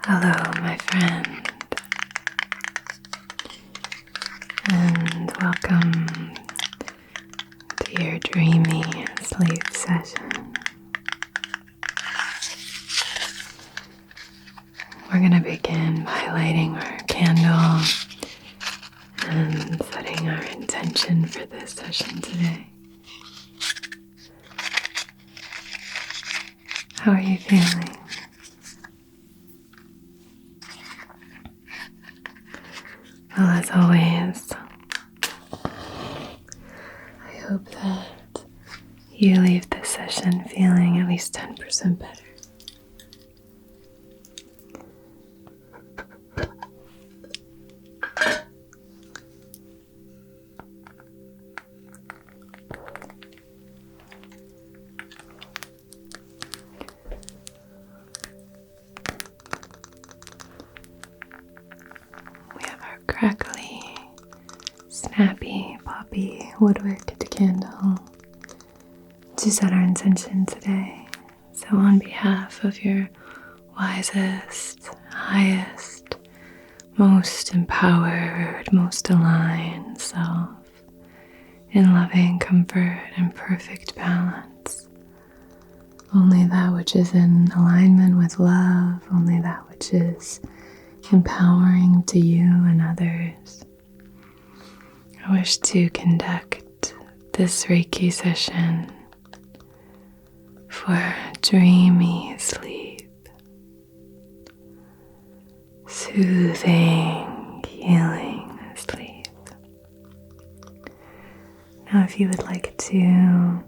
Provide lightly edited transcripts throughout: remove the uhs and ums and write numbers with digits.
Hello, my friend, and welcome to your dreamy sleep session. We're going to begin by lighting our candle and setting our intention for this session today. How are you feeling? Well, as always, I hope that you leave this session feeling at least 10% better. Crackly, snappy, poppy woodwick candle to set our intention today. So on behalf of your wisest, highest, most empowered, most aligned self, in loving comfort and perfect balance, only that which is in alignment with love, only that which is empowering to you and others. I wish to conduct this Reiki session for dreamy sleep, soothing, healing sleep. Now, if you would like to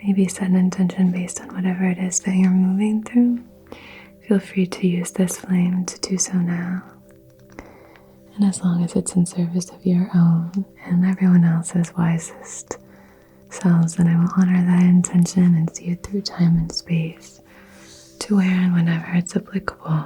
maybe set an intention based on whatever it is that you're moving through, feel free to use this flame to do so now. And as long as it's in service of your own and everyone else's wisest selves, then I will honor that intention and see it through time and space to where and whenever it's applicable.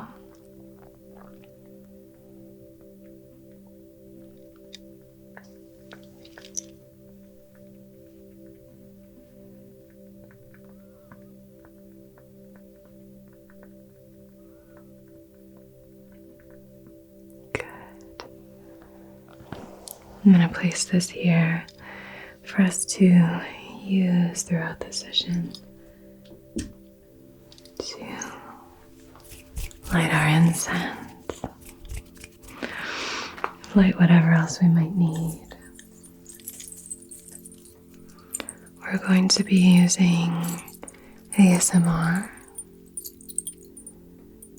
I'm going to place this here for us to use throughout the session to light our incense, light whatever else we might need. We're going to be using ASMR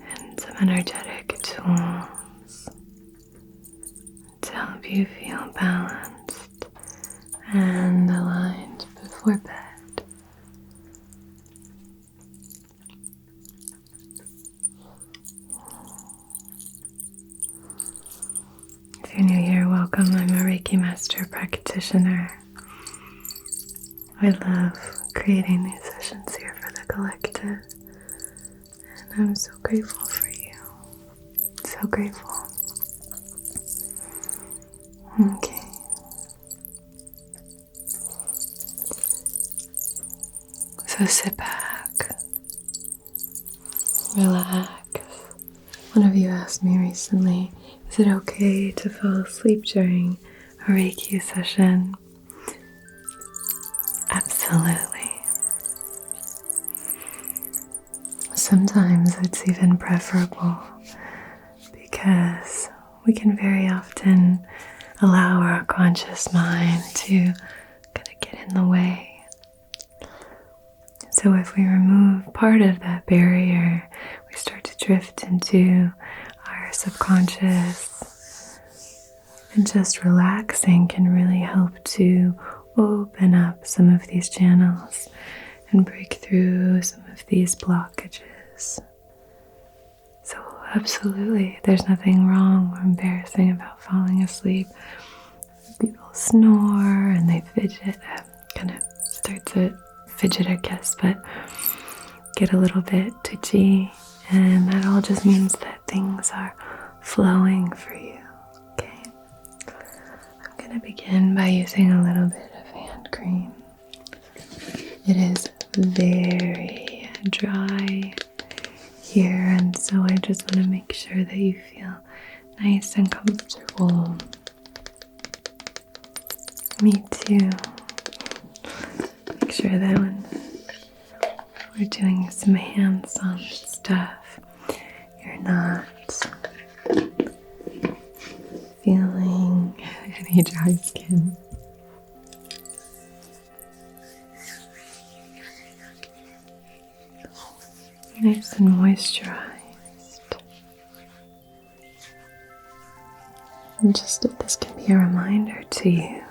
and some energetic tools to help you feel balanced and aligned before bed. If you're new here, welcome. I'm a Reiki Master practitioner. I love creating these sessions here for the collective, and I'm so grateful for you. So grateful. Okay. So sit back, relax. One of you asked me recently, is it okay to fall asleep during a Reiki session? Absolutely. Sometimes it's even preferable because we can very often allow our conscious mind to kind of get in the way. So if we remove part of that barrier, we start to drift into our subconscious, and just relaxing can really help to open up some of these channels and break through some of these blockages. So absolutely, there's nothing wrong or embarrassing about falling asleep. People snore and they fidget, kind of start to fidget, I guess, but get a little bit twitchy, and that all just means that things are flowing for you, okay? I'm going to begin by using a little bit of hand cream. It is very dry, here, and so I just want to make sure that you feel nice and comfortable. Me too. Make sure that when we're doing some hands-on stuff, you're not feeling any dry skin. Nice and moisturized. And just if this can be a reminder to you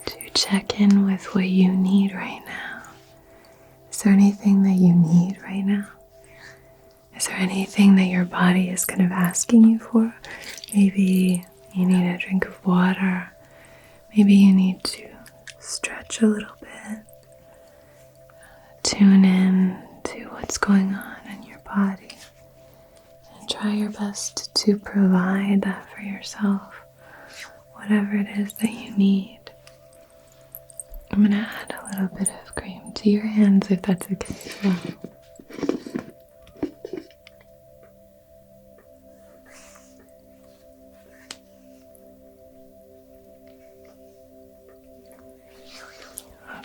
to check in with what you need right now. Is there anything that you need right now? Is there anything that your body is kind of asking you for? Maybe you need a drink of water. Maybe you need to stretch a little bit. Tune in to what's going on in your body. And try your best to provide that for yourself. Whatever it is that you need. I'm going to add a little bit of cream to your hands if that's okay as well.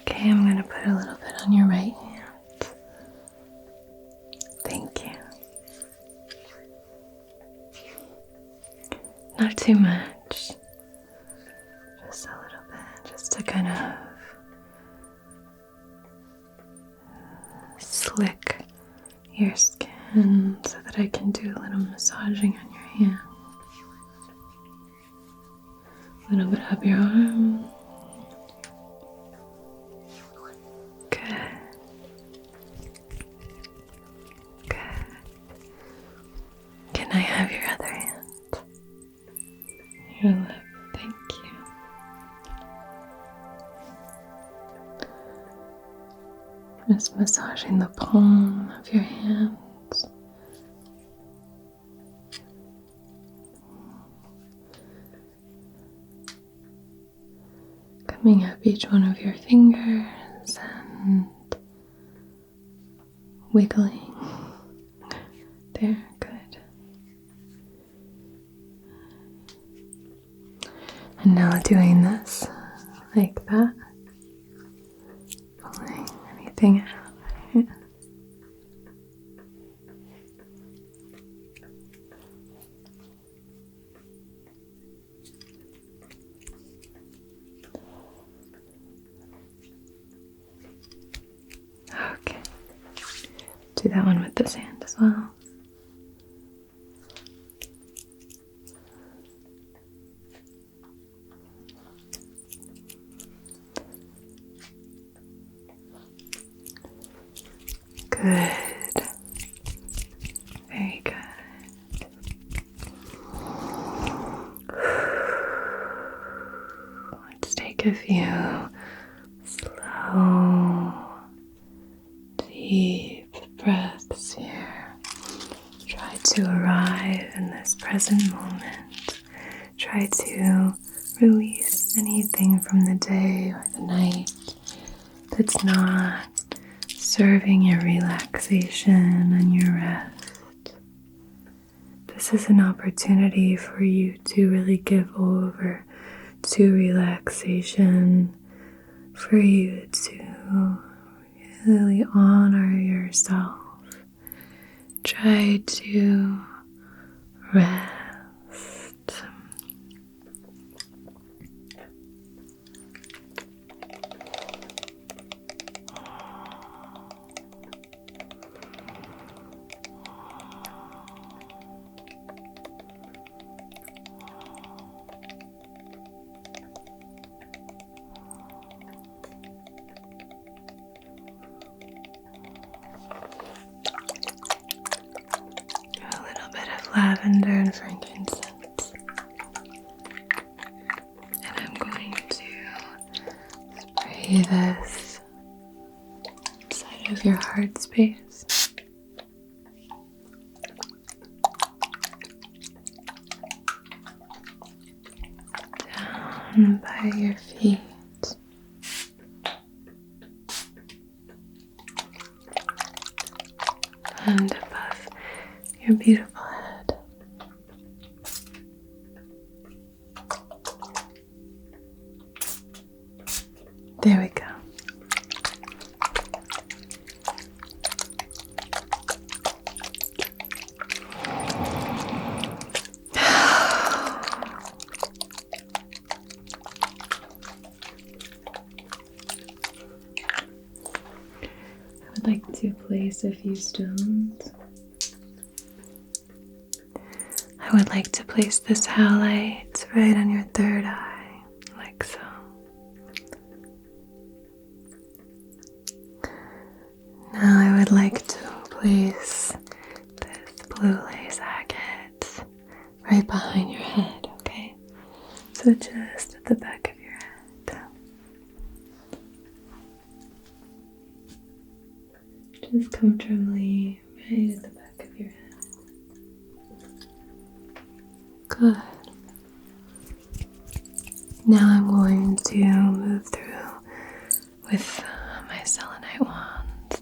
Okay, I'm going to put a little bit on your right hand. Thank you. Not too much. Just a little bit, just to kind of slick your skin so that I can do a little massaging on your hand. A little bit up your arm. Good. Good. Can I have your other hand? Your left. Thank you. Just massaging the palm of your hands. Coming up each one of your fingers and wiggling. There, good. And now doing this like that. Pulling anything out. Okay. Do that one with this hand as well. Good. Very good. Let's take a few slow, deep breaths here. Try to arrive in this present moment. Try to release anything from the day or the night that's not serving your relaxation and your rest. This is an opportunity for you to really give over to relaxation, for you to really honor yourself. Try to rest. Lavender and frankincense, and I'm going to spray this inside of your heart space, down by your feet, and above your beautiful head. There we go. I would like to place a few stones. I would like to place this howlite right on your third eye, like so. Now I would like to place this blue lace agate right behind your head, okay? So just at the back of your head. Just comfortably right at the back of your head. Good. Now I'm going to move through with my selenite wand.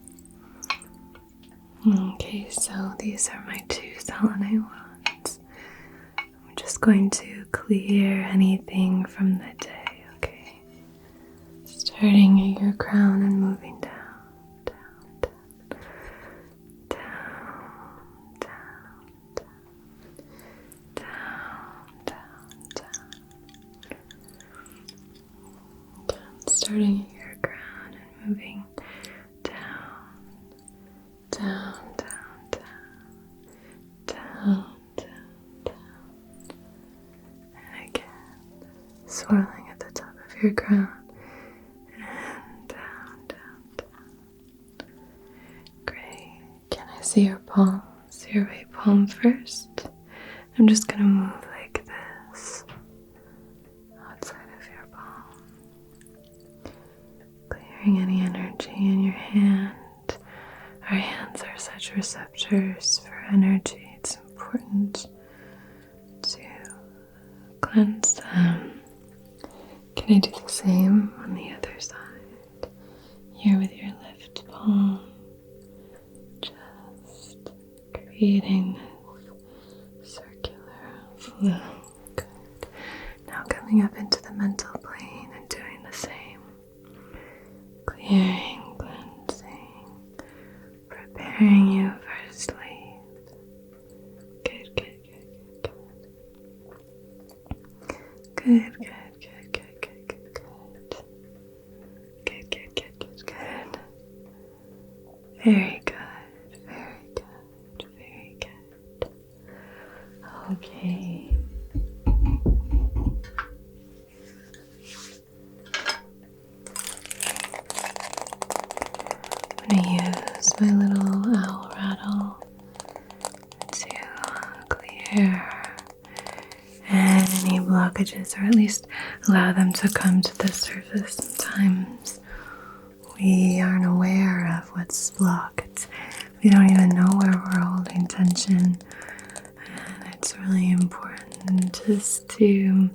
Okay, so these are my 2 selenite wands. I'm just going to clear anything from the day, okay? Starting at your crown and moving down. Starting at your crown and moving down, down, down, down, down, down, down, and again, swirling at the top of your crown, and down, down, down. Great. Can I see your palms? Your right palm first. I'm just going to move like this outside of your palm. Clearing any energy in your hand. Our hands are such receptors for energy. It's important to cleanse them. Can I do the same on the other side? Here with your left palm. Just creating this circular flow. Good. Now coming up into the mental plane and doing the same. Clearing, cleansing, preparing you for sleep. Good, good, good, good, good. Good, good, good, good, good, good, good. Good, good, good, good, good. Very good, very good, very good. Okay. I'm going to use my little owl rattle to clear any blockages, or at least allow them to come to the surface. Sometimes we aren't aware of what's blocked. We don't even know where we're holding tension. And it's really important just to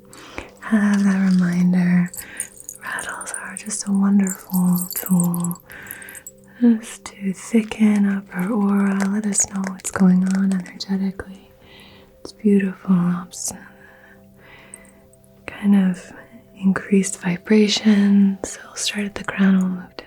have that reminder. Rattles are just a wonderful tool just to thicken up our aura, let us know what's going on energetically. It's beautiful, helps kind of increased vibration. So we'll start at the crown and we'll move down.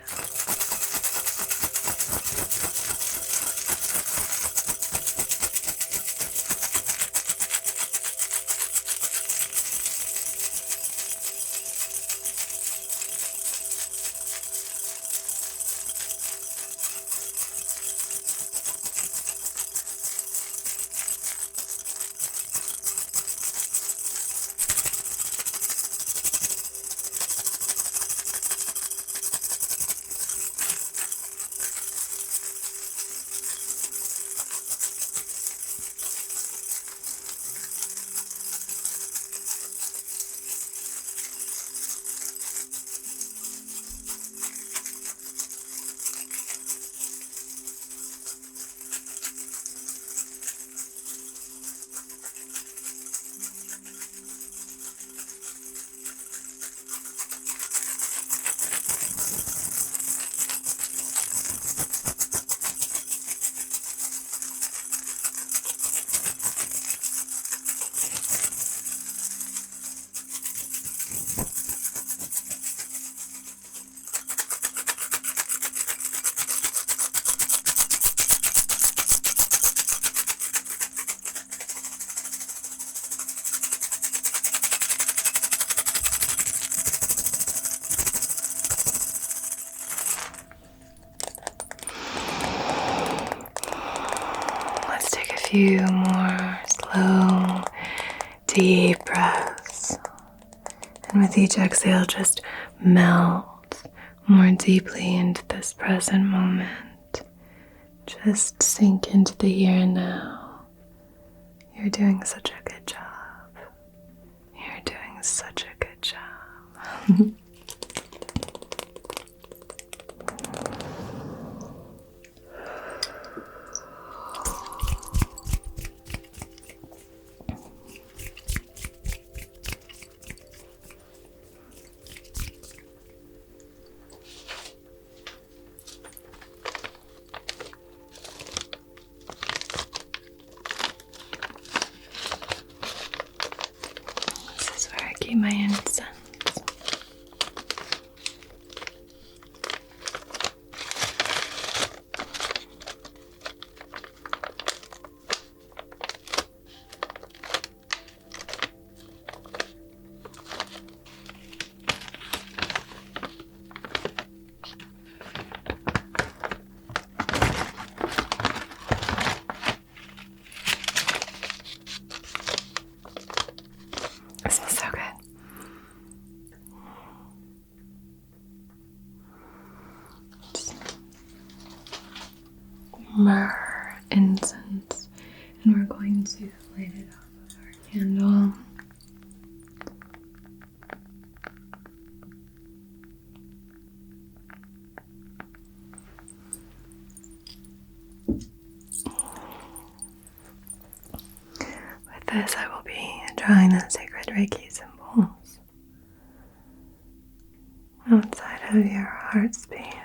few more slow, deep breaths. And with each exhale, just melt more deeply into this present moment. Just sink into the here and now. You're doing such a good job. You're doing such a good job. My incense. It smells so good. Myrrh incense, and we're going to light it off of our candle. With this, I will be drawing the sacred Reiki symbols outside of your heart space.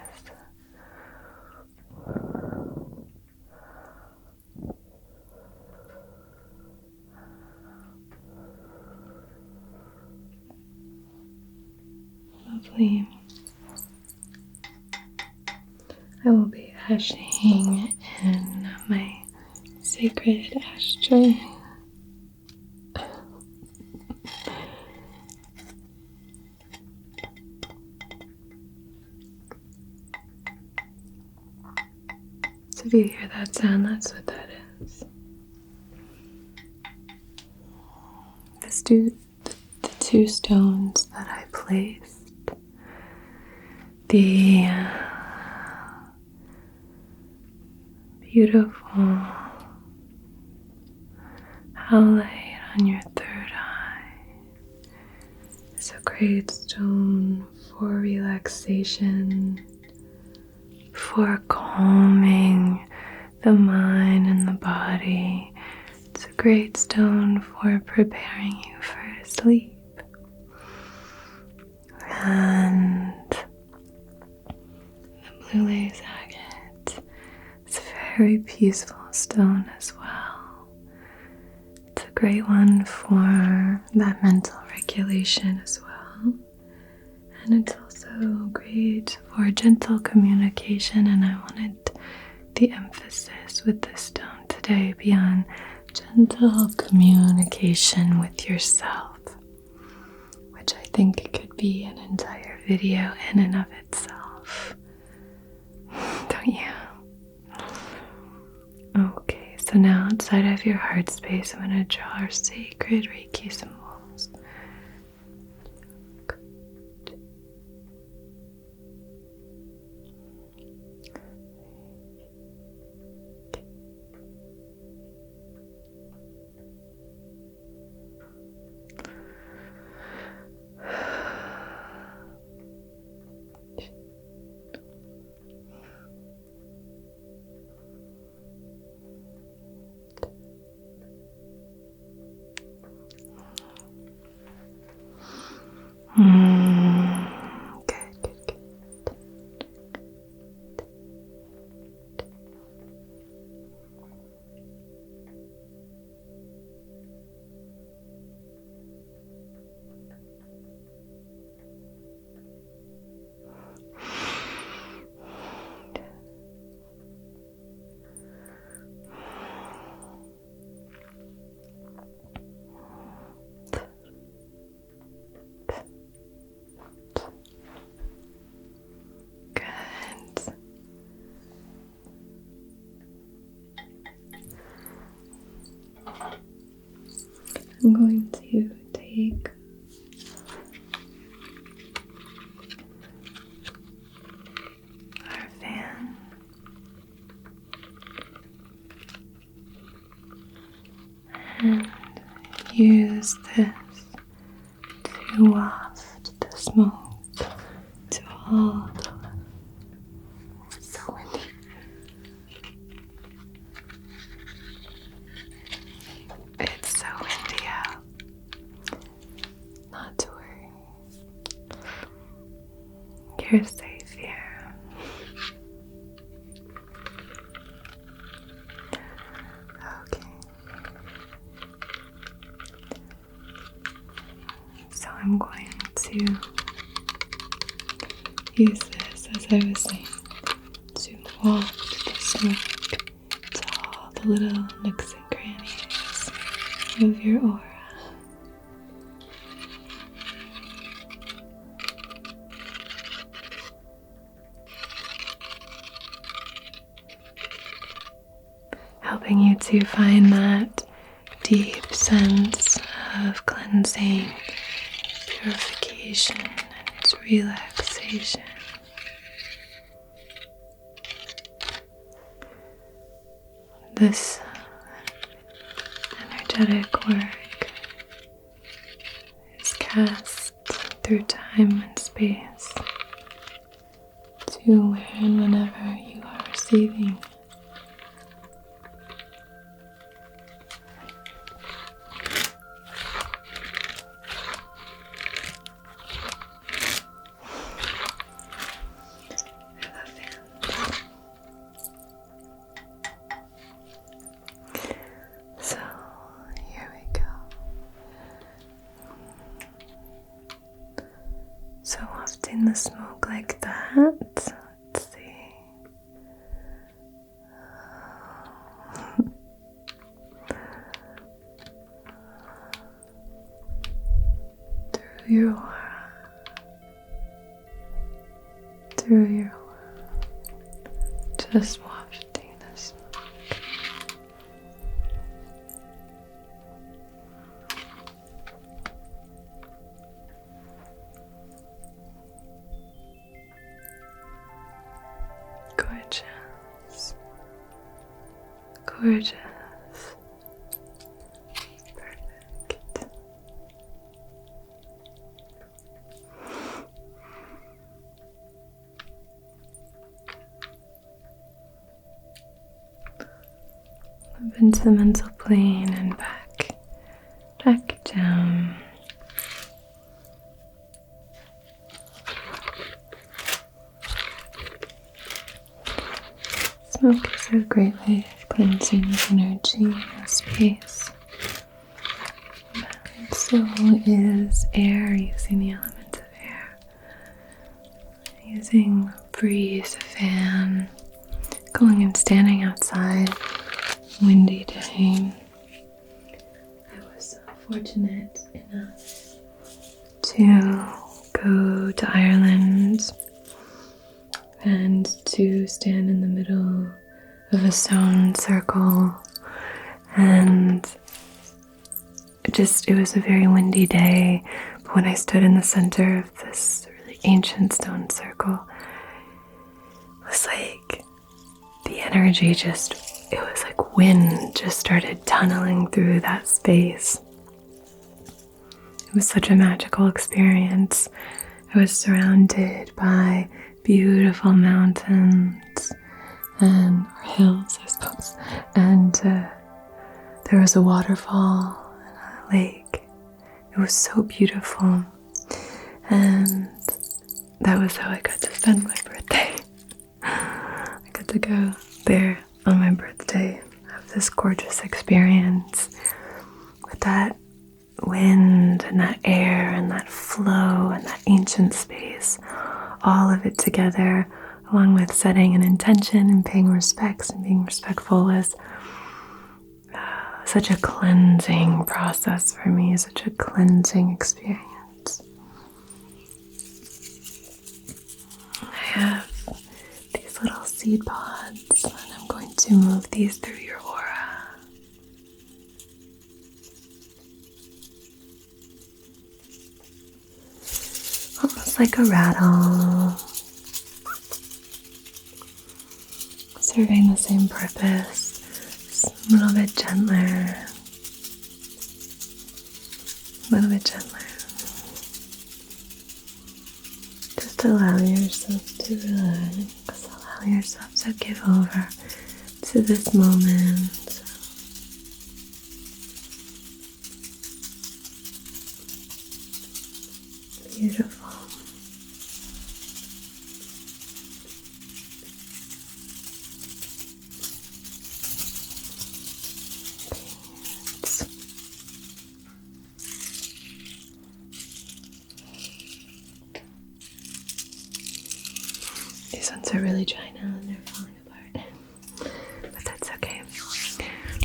Lovely. I will be ashing in my sacred ashtray. So if you hear that sound, that's what that is. The two stones that I placed, the beautiful highlight on your third eye is a great stone for relaxation, for calming the mind and the body. It's a great stone for preparing you for sleep. And the blue lace agate, it's a very peaceful stone as well. It's a great one for that mental regulation as well. And it's also great for gentle communication, and I wanted the emphasis with this stone today be on gentle communication with yourself, which I think it could be an entire video in and of itself. Don't you? Okay, so now outside of your heart space, I'm going to draw our sacred Reiki symbols. I'm going to take our fan and use this to waft the smoke to all the... It's so windy. It's so windy out. Not to worry. You're safe here. Okay. So I'm going to use this, as I was saying, to waft the smoke to all the little nooks and crannies of your aura. Helping you to find that deep sense of cleansing, purification, and relaxation. This energetic work is cast through time and space to where and whenever you are receiving. So here we go. So wafting the smoke like that. Let's see. Through your aura. Through your aura. Just wafting the smoke. Gorgeous. Gorgeous. Perfect. Up into the mental plane and back down. Smoke is a great way of cleansing energy and space. And so is air, using the element of air. Using a breeze, a fan, going and standing outside, windy day. I was fortunate enough to go to Ireland and to stand in the middle of a stone circle, and it was a very windy day, but when I stood in the center of this really ancient stone circle, it was like the energy it was like wind just started tunneling through that space. It was such a magical experience. I was surrounded by beautiful mountains and hills, I suppose, and there was a waterfall and a lake. It was so beautiful, and that was how I got to spend my birthday. I got to go there on my birthday and have this gorgeous experience with that wind and that air and that flow and that ancient space, all of it together, along with setting an intention and paying respects and being respectful, was such a cleansing process for me, such a cleansing experience. I have these little seed pods, and I'm going to move these through your aura. like a rattle, serving the same purpose, just a little bit gentler, a little bit gentler. Just allow yourself to relax, allow yourself to give over to this moment. Beautiful. These ones are really dry now and they're falling apart, but that's okay.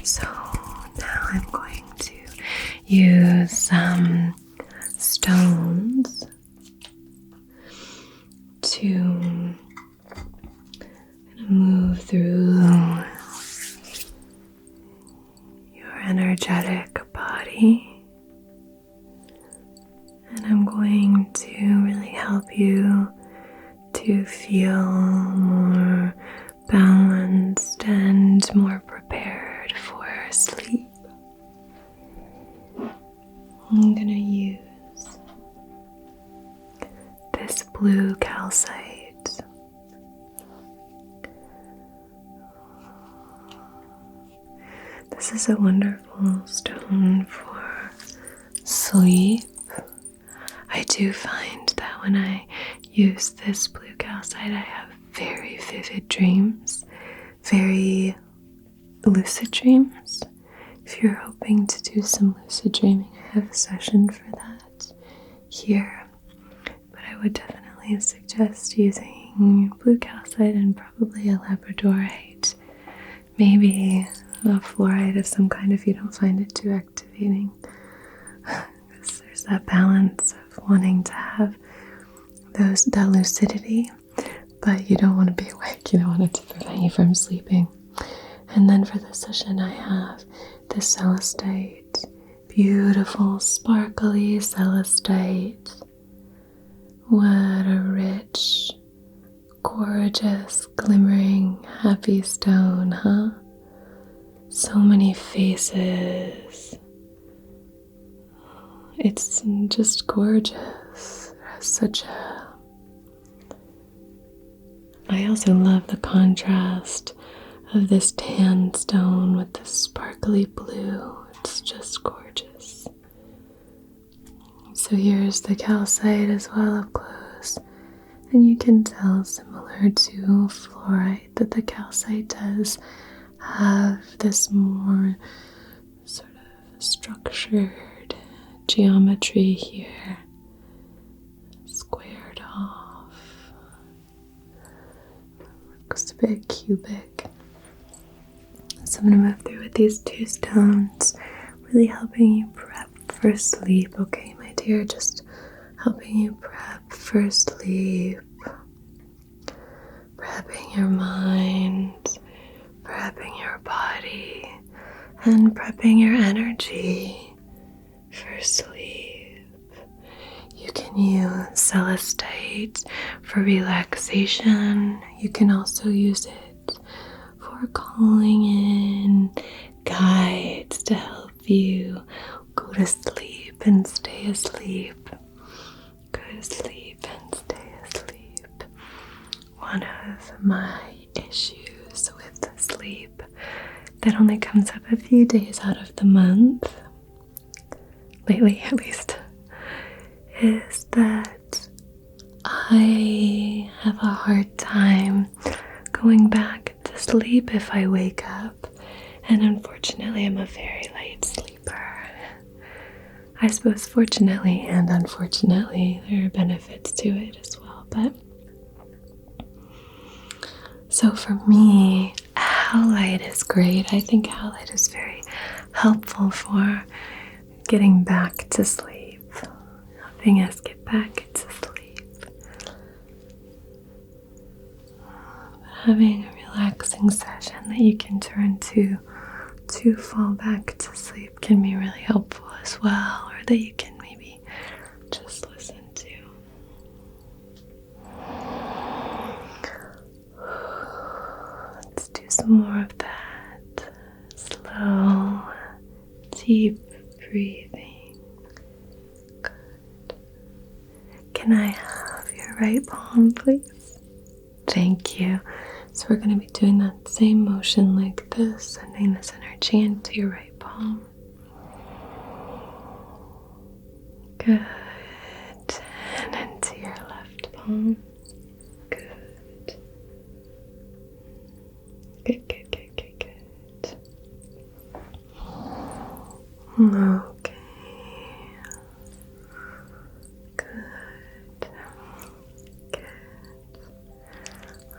So now I'm going to use some stones to move through your energetic body, and I'm going to really help you to feel more balanced and more prepared for sleep. I'm going to use this blue calcite. This is a wonderful stone for sleep. I do find that when I use this blue calcite, I have very vivid dreams, very lucid dreams. If you're hoping to do some lucid dreaming, I have a session for that here. But I would definitely suggest using blue calcite and probably a labradorite, maybe a fluorite of some kind if you don't find it too activating. Because there's that balance of wanting to have that lucidity, but you don't want to be awake. You don't want it to prevent you from sleeping. And then for this session, I have this celestite, beautiful, sparkly celestite. What a rich, gorgeous, glimmering, happy stone, huh? So many faces. It's just gorgeous. It has such a... I also love the contrast of this tan stone with this sparkly blue. It's just gorgeous. So here's the calcite as well up close. And you can tell, similar to fluorite, that the calcite does have this more sort of structured geometry here, squared off. Looks a bit cubic. So I'm going to move through with these two stones, really helping you prep for sleep. Okay, my dear, just helping you prep for sleep. Prepping your mind, prepping your body, and prepping your energy for sleep. You can use celestite for relaxation. You can also use it for calling in guides to help you go to sleep and stay asleep. Go to sleep and stay asleep. One of my issues with sleep that only comes up a few days out of the month, lately at least, is that I have a hard time going back to sleep if I wake up, and unfortunately I'm a very light sleeper. I suppose fortunately and unfortunately there are benefits to it as well, but so for me, HOTLINE is great. I think HOTLINE is very helpful for getting back to sleep, helping us get back into sleep. Having a relaxing session that you can turn to fall back to sleep can be really helpful as well, or that you can maybe just listen to. some more of that slow, deep breathing. Good. Can I have your right palm, please? Thank you. So we're going to be doing that same motion like this, sending this energy into your right palm. Good. And into your left palm. Good. Good, good, good, good, good. Okay. Good. Good.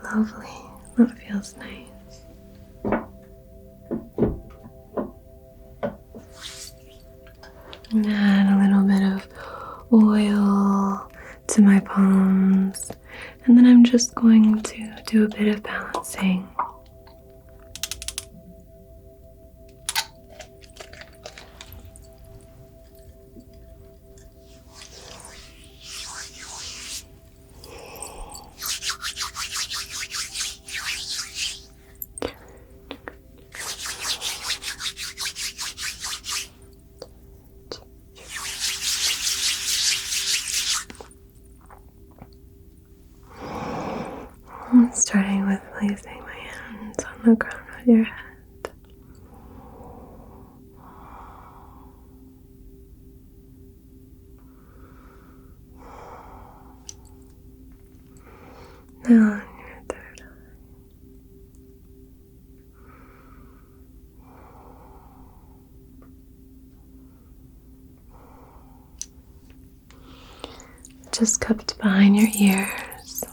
Lovely. That feels nice. Add a little bit of oil to my palms, and then I'm just going to do a bit of balancing. Starting with placing my hands on the crown of your head. Now on your third eye. Just cupped behind your ears.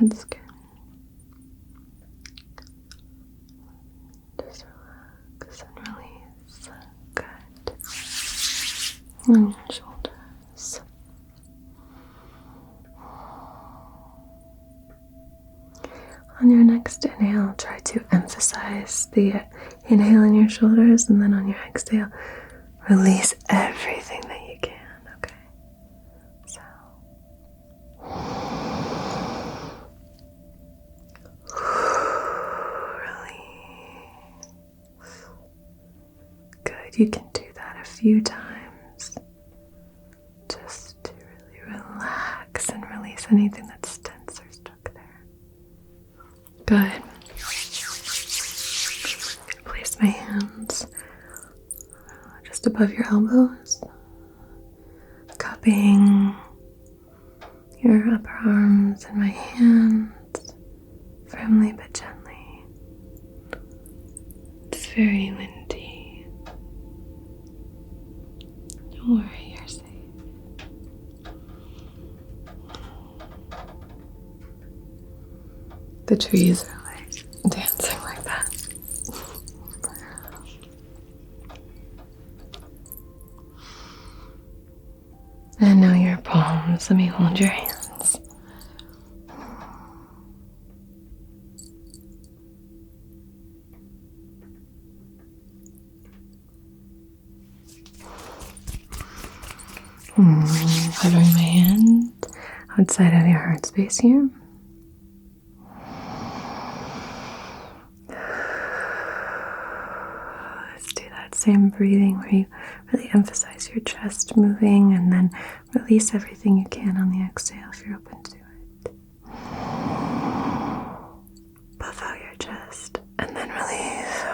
That's good. Just relax and release. Good. On your shoulders. On your next inhale, try to emphasize the inhale in your shoulders, and then on your exhale, release everything that you can, okay? So. You can do that a few times just to really relax and release anything that's tense or stuck there. Good. Place my hands just above your elbows, cupping your upper arms in my hands, firmly but gently. It's very windy. Don't worry, you're safe. The trees are like dancing like that. And now your palms. Let me hold your hands. Hovering my hand outside of your heart space here. Let's do that same breathing where you really emphasize your chest moving and then release everything you can on the exhale if you're open to it. Puff out your chest and then release.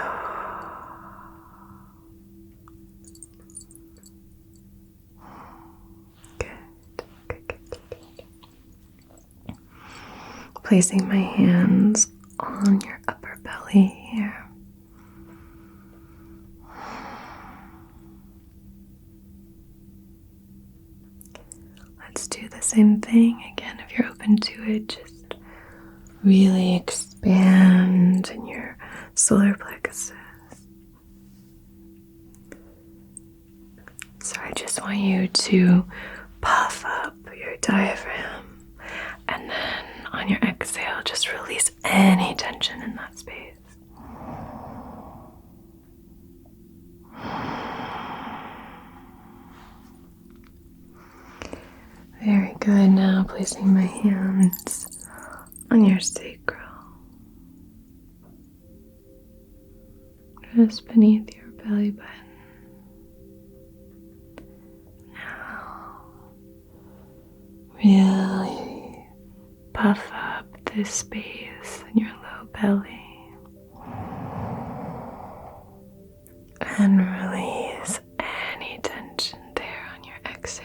Placing my hands on your upper belly here. Let's do the same thing again. If you're open to it, just really expand in your solar plexus. So I just want you to puff up your diaphragm, and then on your exhale, just release any tension in that space. Very good. Now placing my hands on your sacral, just beneath your belly button. Now, really puff up this space in your low belly and release any tension there on your exhale.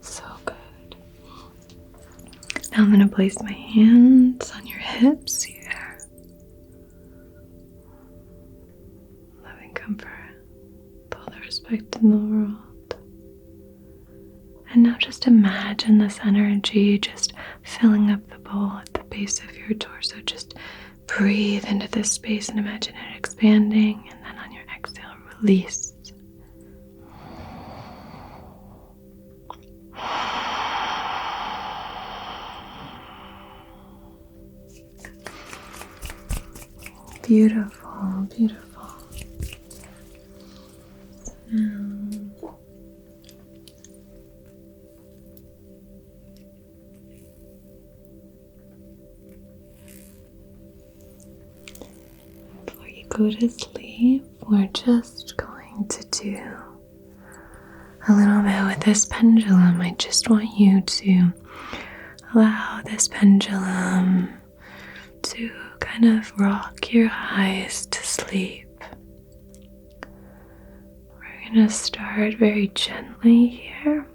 So good. Now I'm going to place my hands on your hips here. Loving comfort, with all the respect in the world. And now just imagine this energy just filling up the bowl at the base of your torso. Just breathe into this space and imagine it expanding. And then on your exhale, release. Beautiful, beautiful. Before you go to sleep, we're just going to do a little bit with this pendulum. I just want you to allow this pendulum to kind of rock your eyes to sleep. We're going to start very gently here.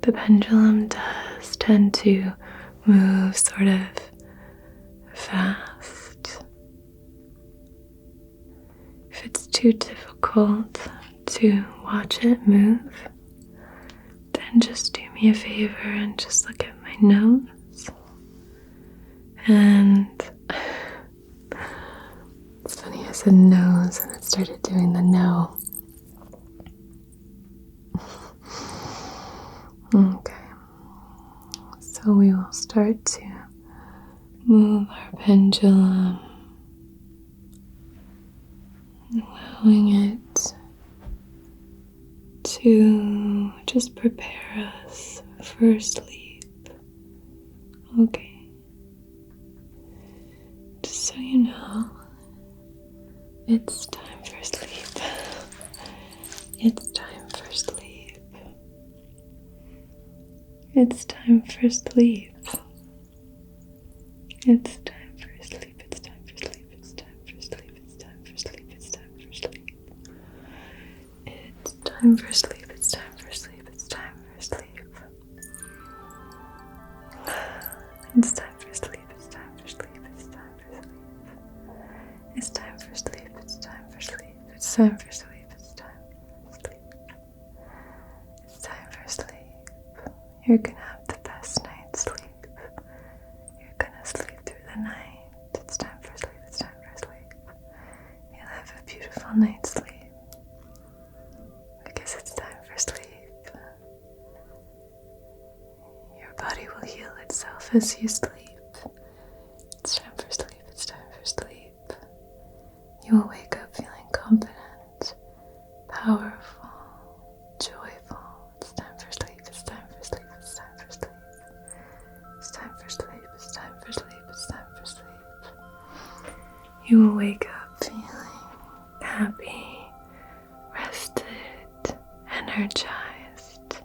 The pendulum does tend to move sort of fast. If it's too difficult to watch it move, then just do me a favor and just look at my nose. And it's funny, I said nose and it started doing the no. Okay. So we will start to move our pendulum, allowing it to just prepare us for sleep. Okay. Just so you know, it's time for sleep. It's time for sleep. It's time for sleep. It's time for sleep. It's time for sleep. It's time for sleep. It's time for sleep. It's time for sleep. It's time for sleep. It's time for sleep. It's time for sleep. It's time for sleep. It's time for sleep. It's time for sleep. It's time for sleep. It's time for sleep. It's time for sleep. It's time for sleep. It's time for sleep. You're gonna have the best night's sleep. You're gonna sleep through the night. It's time for sleep. It's time for sleep. You'll have a beautiful night's sleep. Because it's time for sleep. Your body will heal itself as you sleep. It's time for sleep. It's time for sleep. You will wake up feeling confident, powerful, joyful. It's time for sleep. It's time for sleep. It's time for sleep. It's time for sleep. It's time for sleep. It's time for sleep. You will wake up feeling happy, rested, energized.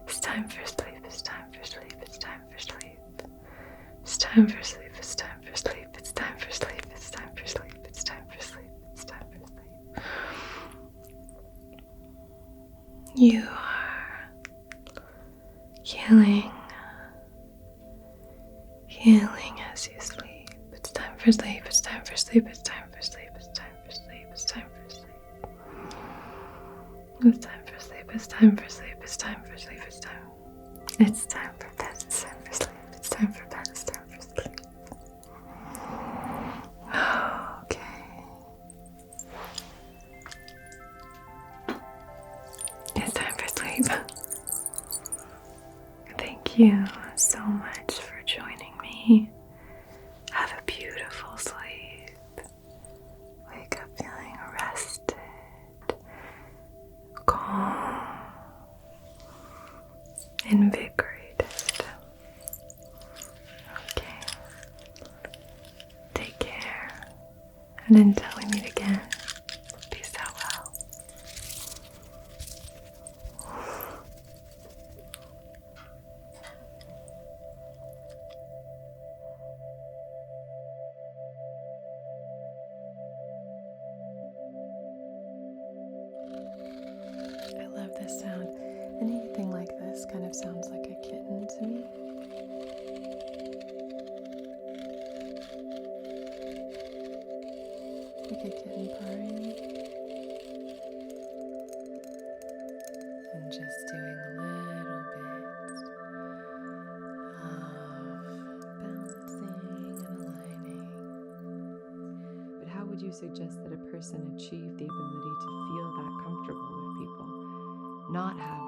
It's time for sleep. It's time for sleep. It's time for sleep. It's time for sleep. It's time for sleep. It's time for sleep. It's time for sleep. It's time for sleep. It's time for sleep. You are healing as you sleep. It's time for sleep. It's time for sleep. It's time for sleep. It's time for sleep. It's time for sleep. It's time for sleep. It's time for sleep. It's time for sleep. It's time. It's time for bed. It's time for sleep. It's time for bed. It's time for sleep. Okay. It's time for sleep. Thank you so much for me. Have a beautiful sleep. Wake up feeling rested, calm, invigorated. Okay. Take care. And until we meet again, be so well. I love this sound. Anything like this kind of sounds like a kitten to me. Like a kitten purring. And just doing a little bit of balancing and aligning. But how would you suggest that a person achieve the ability to feel that comfortable with people? Not have